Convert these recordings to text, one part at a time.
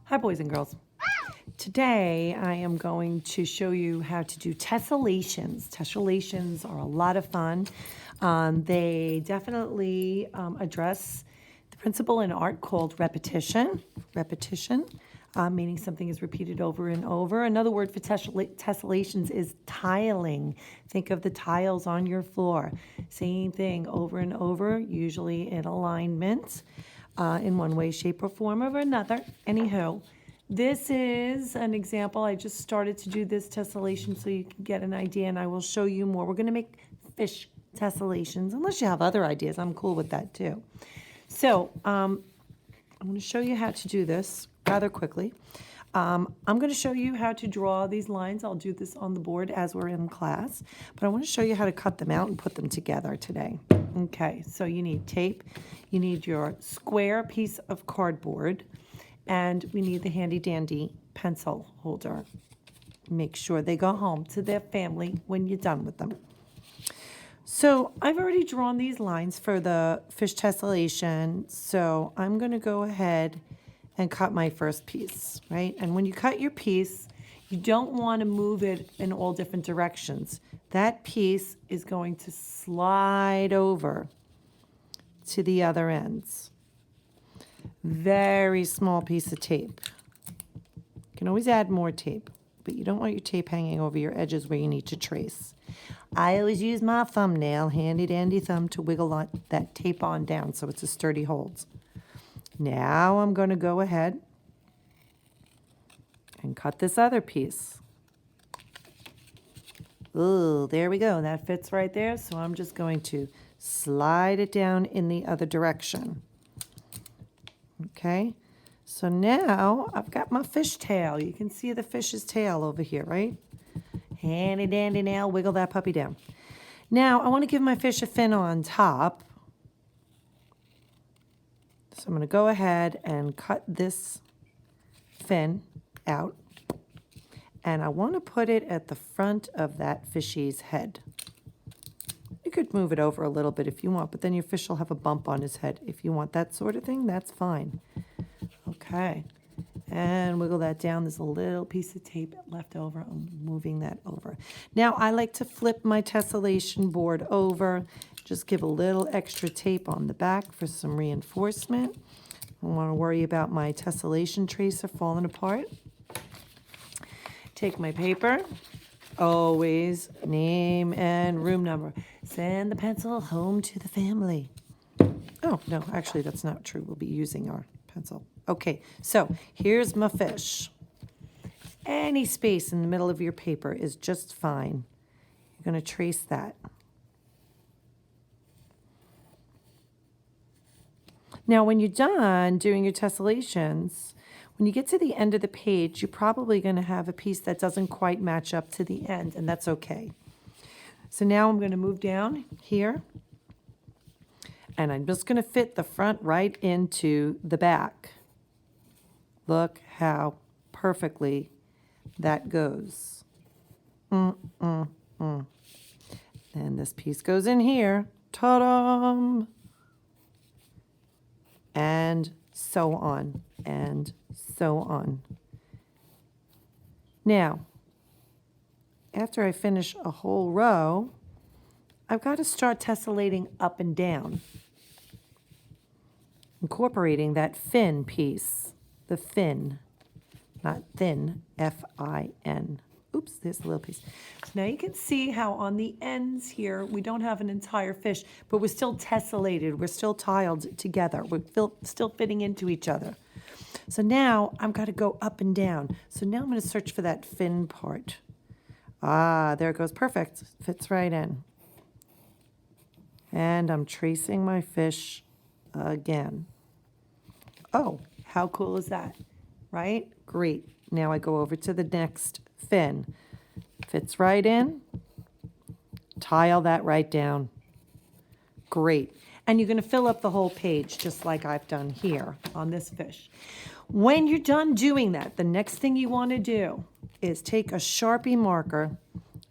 Hi, boys and girls. Today, I am going to show you how to do tessellations. Tessellations are a lot of fun. They definitely address the principle in art called repetition. Repetition, meaning something is repeated over and over. Another word for tessellations is tiling. Think of the tiles on your floor. Same thing over and over, usually in alignment. In one way, shape, or form or another. Anywho, this is an example. I just started to do this tessellation so you can get an idea, and I will show you more. We're going to make fish tessellations. Unless you have other ideas, I'm cool with that too. So I'm going to show you how to do this rather quickly. I'm going to show you how to draw these lines. I'll do this on the board as we're in class, but I want to show you how to cut them out and put them together today. Okay, so you need tape, you need your square piece of cardboard, and we need the handy dandy pencil holder. Make sure they go home to their family when you're done with them. So I've already drawn these lines for the fish tessellation, so I'm going to go ahead and cut my first piece, right? And when you cut your piece, you don't want to move it in all different directions. That piece is going to slide over to the other ends. Very small piece of tape. You can always add more tape, but you don't want your tape hanging over your edges where you need to trace. I always use my thumbnail, handy dandy thumb, to wiggle that tape on down so it's a sturdy hold. Now I'm going to go ahead and cut this other piece. Ooh, there we go. That fits right there. So I'm just going to slide it down in the other direction. Okay, so now I've got my fish tail. You can see the fish's tail over here, right? Handy dandy nail, wiggle that puppy down. Now I want to give my fish a fin on top. So I'm going to go ahead and cut this fin out. And I want to put it at the front of that fishy's head. You could move it over a little bit if you want, but then your fish will have a bump on his head. If you want that sort of thing, that's fine. Okay. And wiggle that down. There's a little piece of tape left over. I'm moving that over. Now, I like to flip my tessellation board over. Just give a little extra tape on the back for some reinforcement. I don't want to worry about my tessellation tracer falling apart. Take my paper. Always name and room number. Send the pencil home to the family. Oh, no, actually, that's not true. We'll be using our pencil. Okay, so here's my fish. Any space in the middle of your paper is just fine. You're going to trace that. Now, when you're done doing your tessellations, when you get to the end of the page, you're probably going to have a piece that doesn't quite match up to the end, and that's okay. So now I'm going to move down here, and I'm just going to fit the front right into the back. Look how perfectly that goes. And this piece goes in here. Ta-da! And so on, and so on. Now, after I finish a whole row, I've got to start tessellating up and down, incorporating that fin piece, the fin, not thin, F-I-N. Oops, there's a little piece. So now you can see how on the ends here, we don't have an entire fish, but we're still tessellated. We're still tiled together. We're still fitting into each other. So now I've got to go up and down. So now I'm going to search for that fin part. Ah, there it goes. Perfect. Fits right in. And I'm tracing my fish again. Oh, how cool is that? Right? Great. Now I go over to the next fin. Fits right in. Tile that right down. Great. And you're going to fill up the whole page just like I've done here on this fish. When you're done doing that, the next thing you want to do is take a Sharpie marker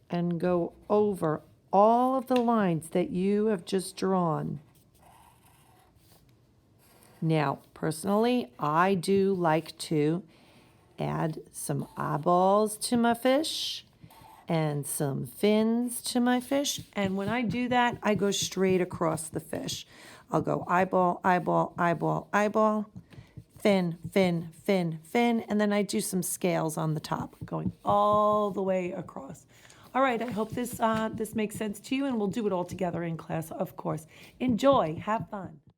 and go over all of the lines that you have just drawn. Now, Personally, I do like to add some eyeballs to my fish and some fins to my fish. And when I do that, I go straight across the fish. I'll go eyeball, eyeball, eyeball, eyeball, fin, fin, fin, fin, and then I do some scales on the top, going all the way across. All right, I hope this makes sense to you, and we'll do it all together in class, of course. Enjoy, have fun.